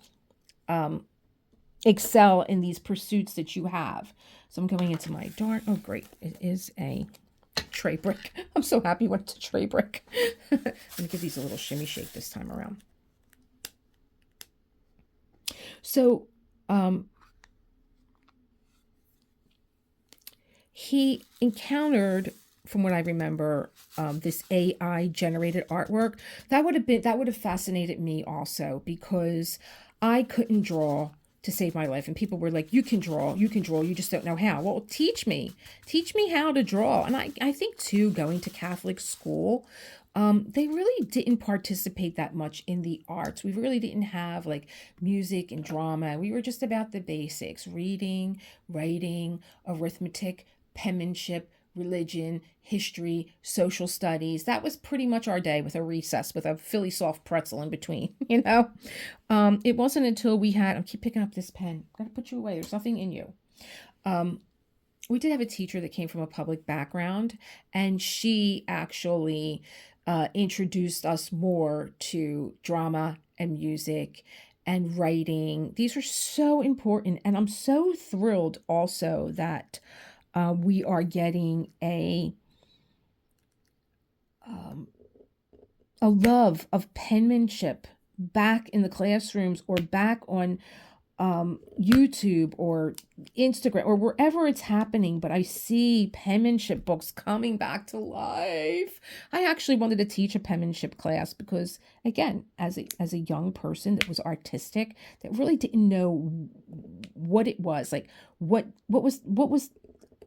excel in these pursuits that you have. So I'm going into my darn, oh great, it is a tray brick. I'm so happy when it's a tray brick. Let me give these a little shimmy shake this time around. So he encountered, from what I remember, this AI generated artwork. That would have fascinated me also, because I couldn't draw to save my life. And people were like, you can draw, you just don't know how. Well, teach me how to draw. And I think too, going to Catholic school, they really didn't participate that much in the arts. We really didn't have like music and drama. We were just about the basics: reading, writing, arithmetic, penmanship, religion, history, social studies. That was pretty much our day, with a recess with a Philly soft pretzel in between, It wasn't until we had, I keep picking up this pen. Gotta put you away. There's nothing in you. We did have a teacher that came from a public background, and she actually introduced us more to drama and music and writing. These are so important. And I'm so thrilled also that we are getting a love of penmanship back in the classrooms, or back on YouTube or Instagram or wherever it's happening. But I see penmanship books coming back to life. I actually wanted to teach a penmanship class because, again, as a young person that was artistic, that really didn't know what it was, like what was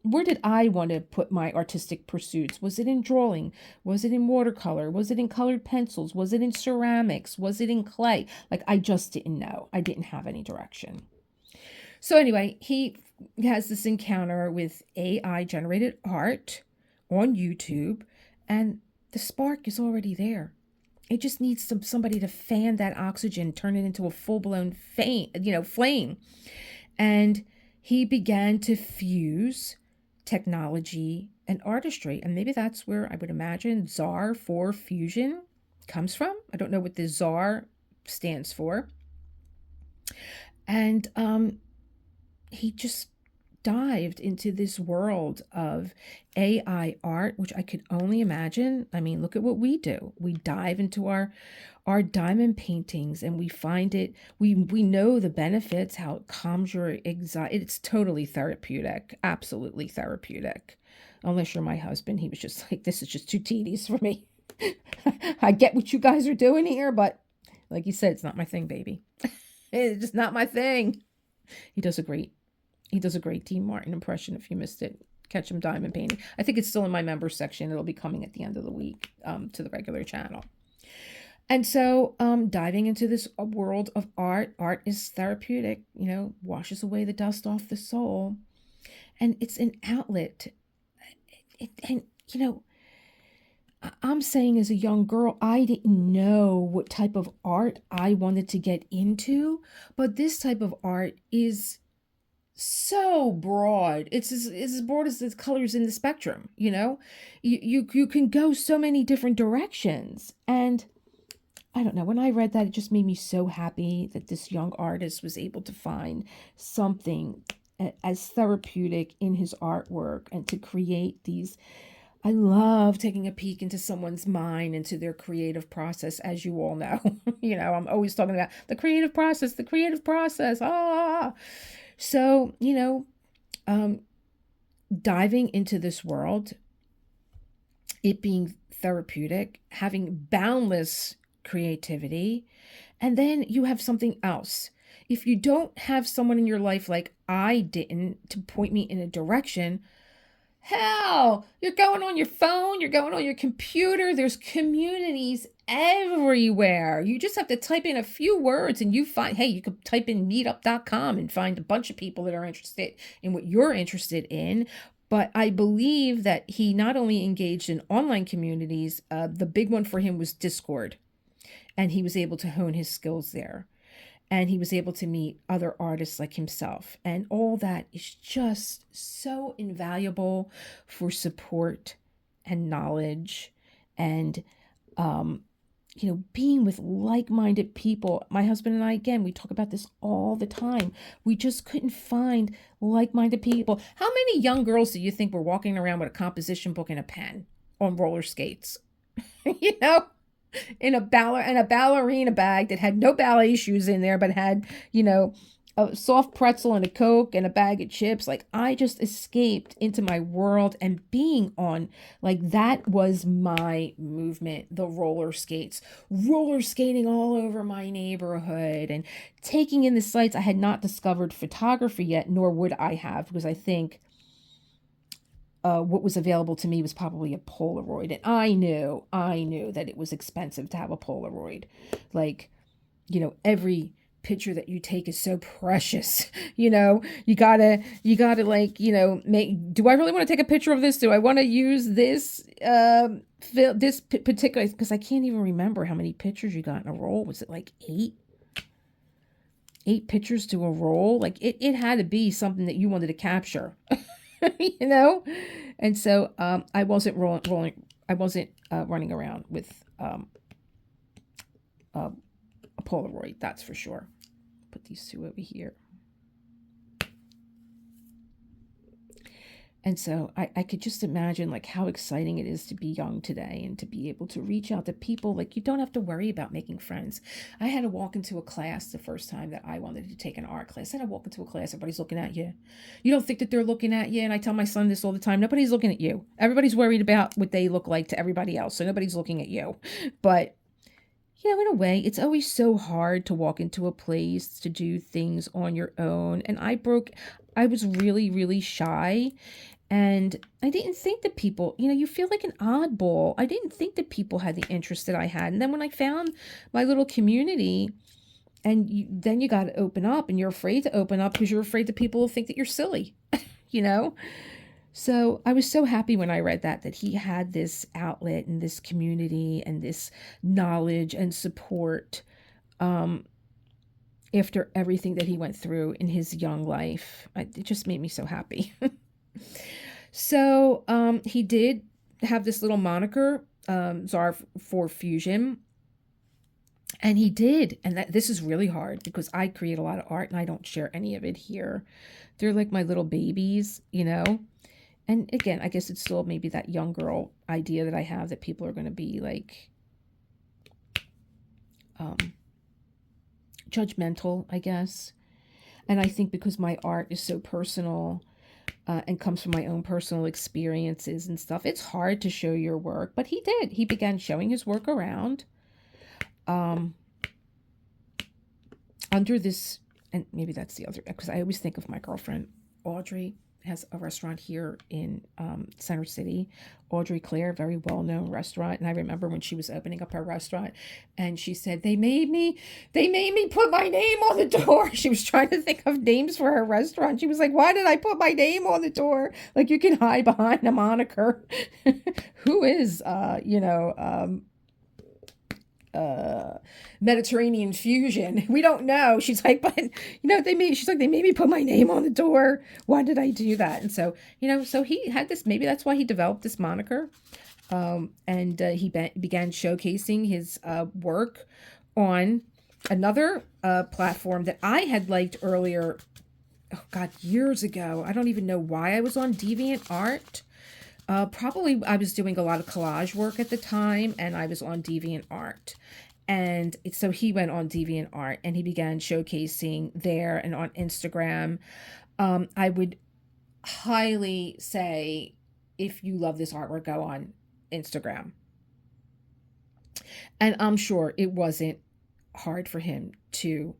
where did I want to put my artistic pursuits? Was it in drawing? Was it in watercolor? Was it in colored pencils? Was it in ceramics? Was it in clay? Like, I just didn't know. I didn't have any direction. So anyway, he has this encounter with AI generated art on YouTube, and the spark is already there. It just needs somebody to fan that oxygen, turn it into a full-blown flame. And he began to fuse technology and artistry. And maybe that's where I would imagine ZAR for fusion comes from. I don't know what the ZAR stands for. And he just dived into this world of AI art, which I could only imagine. I mean, look at what we do. We dive into our diamond paintings, and we find it, we know the benefits, how it calms your anxiety. It's totally therapeutic, absolutely therapeutic. Unless you're my husband, he was just like, this is just too tedious for me. I get what you guys are doing here, but like you said, it's not my thing, baby. It's just not my thing. He does a great Dean Martin impression. If you missed it, catch him diamond painting. I think it's still in my members section. It'll be coming at the end of the week to the regular channel. And so diving into this world of art is therapeutic, washes away the dust off the soul. And it's an outlet. I'm saying, as a young girl, I didn't know what type of art I wanted to get into. But this type of art is so broad. It's as broad as the colors in the spectrum, You can go so many different directions. And I don't know, when I read that, it just made me so happy that this young artist was able to find something as therapeutic in his artwork, and to create these. I love taking a peek into someone's mind, into their creative process, as you all know. I'm always talking about the creative process. So, diving into this world, it being therapeutic, having boundless creativity, and then you have something else. If you don't have someone in your life like I didn't to point me in a direction, Hell, you're going on your phone, you're going on your computer. There's communities everywhere. You just have to type in a few words and you find, hey, you could type in meetup.com and find a bunch of people that are interested in what you're interested in. But I believe that he not only engaged in online communities, the big one for him was Discord, and he was able to hone his skills there. And he was able to meet other artists like himself. And all that is just so invaluable for support and knowledge and, being with like-minded people. My husband and I, again, we talk about this all the time. We just couldn't find like-minded people. How many young girls do you think were walking around with a composition book and a pen on roller skates? you know? In a ballerina bag that had no ballet shoes in there, but had, a soft pretzel and a Coke and a bag of chips. Like, I just escaped into my world, and being on, like, that was my movement, the roller skates, roller skating all over my neighborhood and taking in the sights. I had not discovered photography yet, nor would I have, because I think what was available to me was probably a Polaroid. And I knew that it was expensive to have a Polaroid. Like, every picture that you take is so precious. You gotta like, do I really want to take a picture of this? Do I want to use this, this particular, because I can't even remember how many pictures you got in a roll. Was it like 8 pictures to a roll? Like it had to be something that you wanted to capture. And so I wasn't running around with a Polaroid, that's for sure. Put these two over here. And so I could just imagine like how exciting it is to be young today and to be able to reach out to people. Like, you don't have to worry about making friends. I had to walk into a class the first time that I wanted to take an art class. I had to walk into a class, everybody's looking at you. You don't think that they're looking at you. And I tell my son this all the time. Nobody's looking at you. Everybody's worried about what they look like to everybody else. So nobody's looking at you. But in a way, it's always so hard to walk into a place, to do things on your own. And I was really, really shy. And I didn't think that people, you feel like an oddball. I didn't think that people had the interest that I had. And then when I found my little community, and then you got to open up, and you're afraid to open up because you're afraid that people will think that you're silly, So I was so happy when I read that he had this outlet and this community and this knowledge and support after everything that he went through in his young life. It just made me so happy. So he did have this little moniker, Czar for Fusion. And he did. And this is really hard because I create a lot of art and I don't share any of it here. They're like my little babies, And again, I guess it's still maybe that young girl idea that I have, that people are going to be like judgmental, I guess. And I think because my art is so personal and comes from my own personal experiences and stuff, it's hard to show your work. But he did. He began showing his work around under this, and maybe that's the other, because I always think of my girlfriend, Audrey, has a restaurant here in Center City. Audrey Claire, very well-known restaurant. And I remember when she was opening up her restaurant and she said, they made me put my name on the door. She was trying to think of names for her restaurant. She was like, why did I put my name on the door? Like, you can hide behind a moniker. Who is, Mediterranean fusion. We don't know. She's like, but they made me put my name on the door. Why did I do that? And so, so he had this, maybe that's why he developed this moniker. And he began showcasing his work on another platform that I had liked earlier. Oh God, years ago. I don't even know why I was on DeviantArt. Probably I was doing a lot of collage work at the time, and I was on DeviantArt. And so he went on DeviantArt and he began showcasing there and on Instagram. I would highly say, if you love this artwork, go on Instagram. And I'm sure it wasn't hard for him to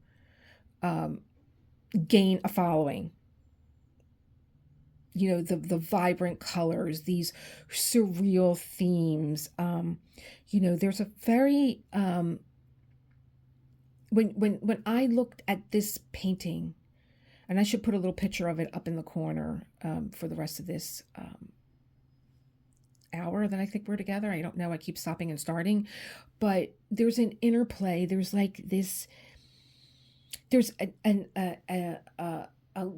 gain a following. the vibrant colors, these surreal themes. There's a very when I looked at this painting, and I should put a little picture of it up in the corner for the rest of this hour that I think we're together. I don't know. I keep stopping and starting, but there's an interplay. There's like this. There's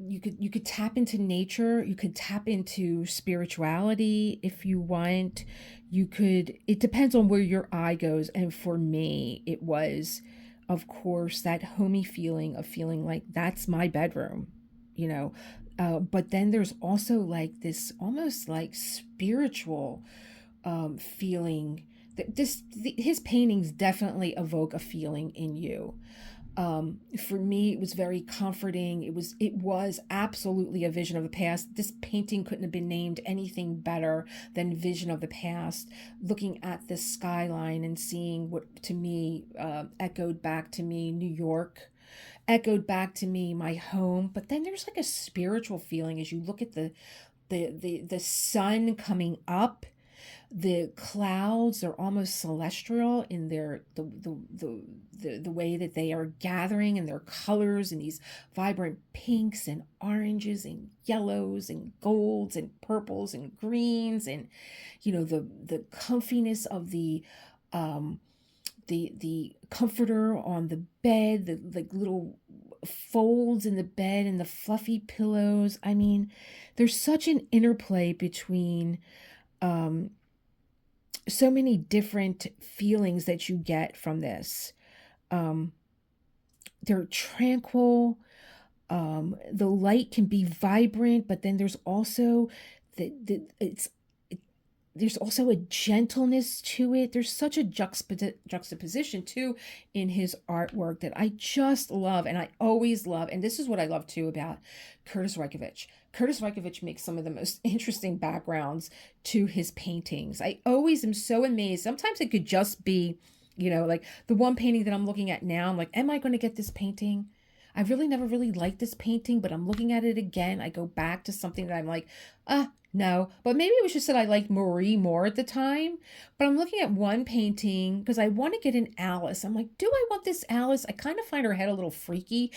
you could tap into nature. You could tap into spirituality if you want. It depends on where your eye goes. And for me, it was, of course, that homey feeling of feeling like that's my bedroom, you know. But then there's also like this almost like spiritual feeling that his paintings definitely evoke a feeling in you. For me, it was very comforting. It was absolutely a vision of the past. This painting couldn't have been named anything better than Vision of the Past. Looking at this skyline and seeing what to me echoed back to me New York, echoed back to me my home. But then there's like a spiritual feeling as you look at the sun coming up. The clouds are almost celestial in their the way that they are gathering and their colors and these vibrant pinks and oranges and yellows and golds and purples and greens, and the comfiness of the comforter on the bed, the like little folds in the bed and the fluffy pillows. I mean, there's such an interplay between so many different feelings that you get from this. Um, they're tranquil. The light can be vibrant, but then there's also there's also a gentleness to it. There's such a juxtaposition too in his artwork that I just love, and I always love. And this is what I love too about Curtis Reichovich. Curtis Reichovich makes some of the most interesting backgrounds to his paintings. I always am so amazed. Sometimes it could just be, like the one painting that I'm looking at now. I'm like, am I going to get this painting? I really never really liked this painting, but I'm looking at it again. I go back to something that I'm like, no. But maybe it was just that I liked Marie more at the time. But I'm looking at one painting because I want to get an Alice. I'm like, do I want this Alice? I kind of find her head a little freaky.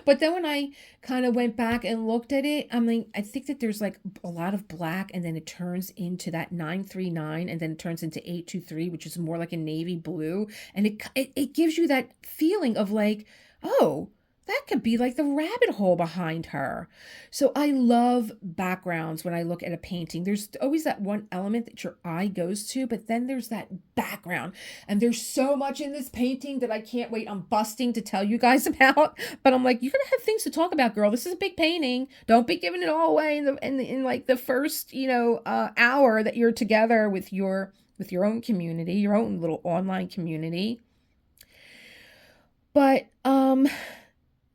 But then when I kind of went back and looked at it, I mean, I think that there's like a lot of black, and then it turns into that 939, and then it turns into 823, which is more like a navy blue. And it gives you that feeling of like, oh, that could be like the rabbit hole behind her. So I love backgrounds when I look at a painting. There's always that one element that your eye goes to, but then there's that background. And there's so much in this painting that I can't wait. I'm busting to tell you guys about. But I'm like, you're gonna have things to talk about, girl. This is a big painting. Don't be giving it all away in like the first hour that you're together with your own community, your own little online community. But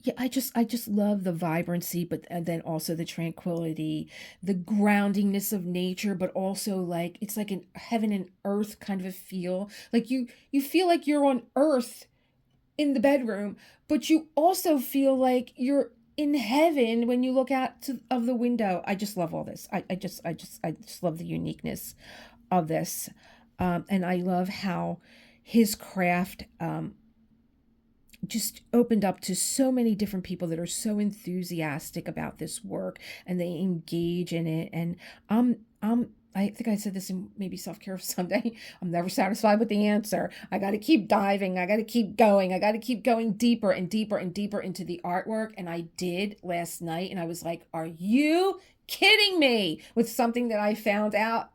yeah, I just love the vibrancy, but and then also the tranquility, the groundingness of nature, but also like it's like an heaven and earth kind of a feel. Like you feel like you're on earth in the bedroom, but you also feel like you're in heaven when you look out of the window. I just love all this. I just love the uniqueness of this, and I love how his craft just opened up to so many different people that are so enthusiastic about this work, and they engage in it. And I think I said this in maybe Self-Care Sunday. I'm never satisfied with the answer. I got to keep diving. I got to keep going. I got to keep going deeper and deeper and deeper into the artwork. And I did last night, and I was like, are you kidding me? With something that I found out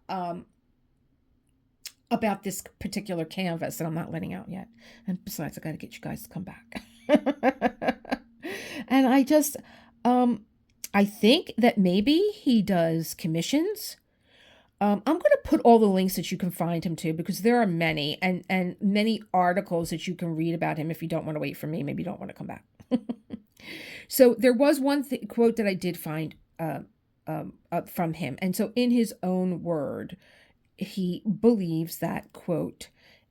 about this particular canvas that I'm not letting out yet. And besides, I got to get you guys to come back. And I think that maybe he does commissions. I'm going to put all the links that you can find him to, because there are many and many articles that you can read about him if you don't want to wait for me. Maybe you don't want to come back. So there was one quote that I did find from him. And so in his own word, he believes that, quote,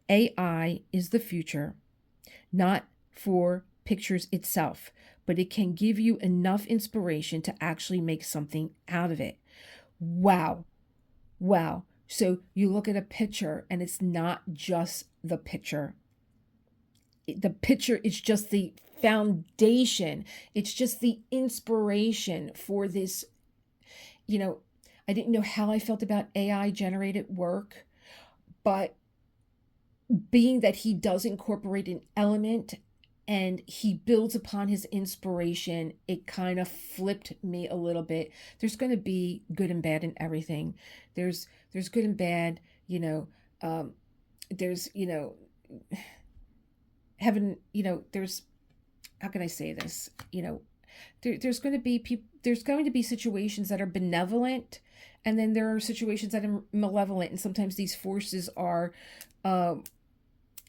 AI is the future, not for pictures itself, but it can give you enough inspiration to actually make something out of it. Wow. Wow. So you look at a picture and it's not just the picture. The picture is just the foundation. It's just the inspiration for this. I didn't know how I felt about AI generated work, but being that he does incorporate an element and he builds upon his inspiration, it kind of flipped me a little bit. There's going to be good and bad in everything. There's good and bad, there's, heaven, there's, how can I say this? There's going to be situations that are benevolent, and then there are situations that are malevolent, and sometimes these forces are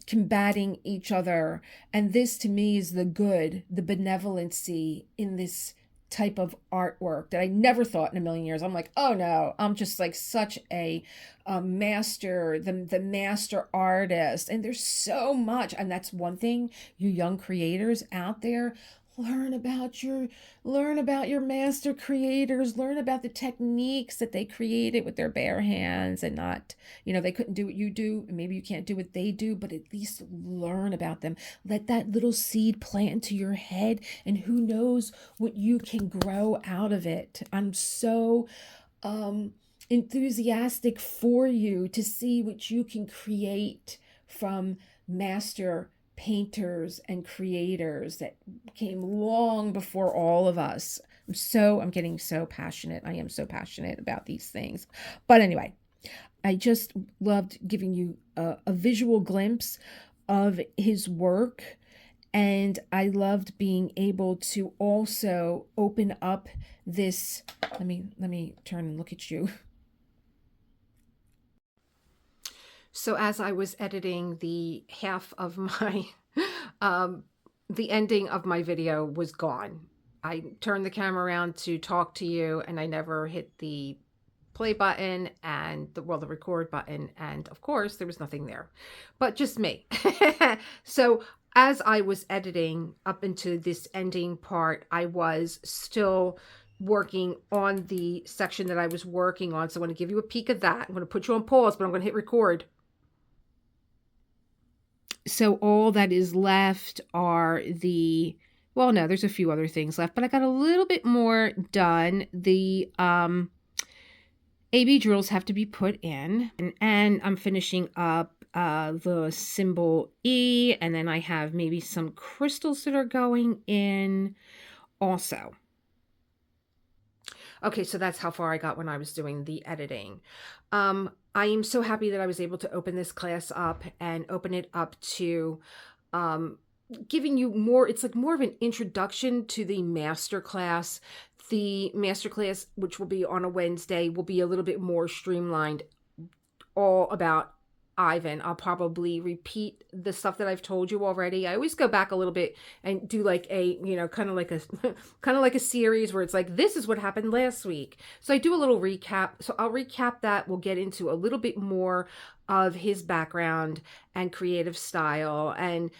combating each other. And this to me is the good, the benevolency in this type of artwork that I never thought in a million years. I'm like, oh no, I'm just like such a master, the master artist. And there's so much. And that's one thing, you young creators out there, learn about your master creators, learn about the techniques that they created with their bare hands, and not, they couldn't do what you do, and maybe you can't do what they do, but at least learn about them. Let that little seed plant into your head, and who knows what you can grow out of it. I'm so enthusiastic for you to see what you can create from master painters and creators that came long before all of us. I'm getting so passionate. I am so passionate about these things. But anyway, I just loved giving you a visual glimpse of his work. And I loved being able to also open up this. Let me turn and look at you. So as I was editing, the half of my, the ending of my video was gone. I turned the camera around to talk to you, and I never hit the play button and the record button. And of course there was nothing there, but just me. So as I was editing up into this ending part, I was still working on the section that I was working on. So I want to give you a peek of that. I'm going to put you on pause, but I'm going to hit record. So all that is left are no, there's a few other things left, but I got a little bit more done. The AB drills have to be put in, and I'm finishing up the symbol E, and then I have maybe some crystals that are going in also. Okay, so that's how far I got when I was doing the editing. I am so happy that I was able to open this class up and open it up to giving you more, it's like more of an introduction to the masterclass. The masterclass, which will be on a Wednesday, will be a little bit more streamlined, all about Ivan. I'll probably repeat the stuff that I've told you already. I always go back a little bit and do like a, kind of like a series where it's like, this is what happened last week. So I do a little recap. So I'll recap that. We'll get into a little bit more of his background and creative style. And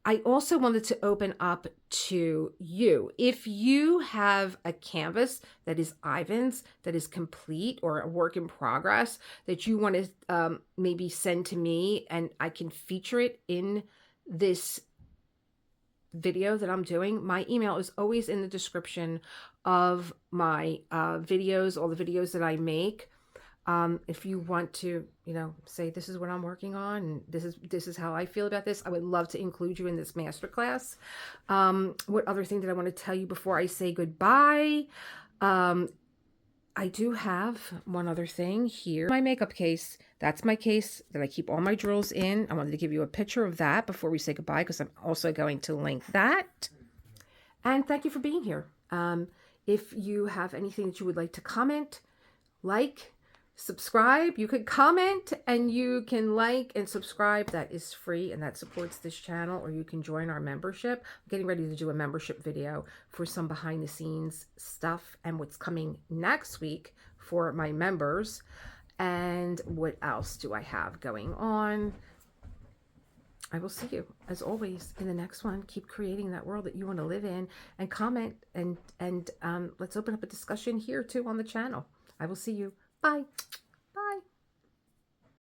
I also wanted to open up to you. If you have a canvas that is Ivan's, that is complete or a work in progress, that you want to maybe send to me, and I can feature it in this video that I'm doing, my email is always in the description of my videos, all the videos that I make. If you want to, say this is what I'm working on, and this is how I feel about this, I would love to include you in this masterclass. What other thing did I want to tell you before I say goodbye? I do have one other thing here. My makeup case. That's my case that I keep all my drills in. I wanted to give you a picture of that before we say goodbye, because I'm also going to link that. And thank you for being here. If you have anything that you would like to comment, like, subscribe, you could comment, and you can like and subscribe. That is free, and that supports this channel. Or you can join our membership. I'm getting ready to do a membership video for some behind the scenes stuff and what's coming next week for my members. And what else do I have going on? I will see you, as always, in the next one. Keep creating that world that you want to live in, and comment, and let's open up a discussion here too on the channel. I will see you. Bye.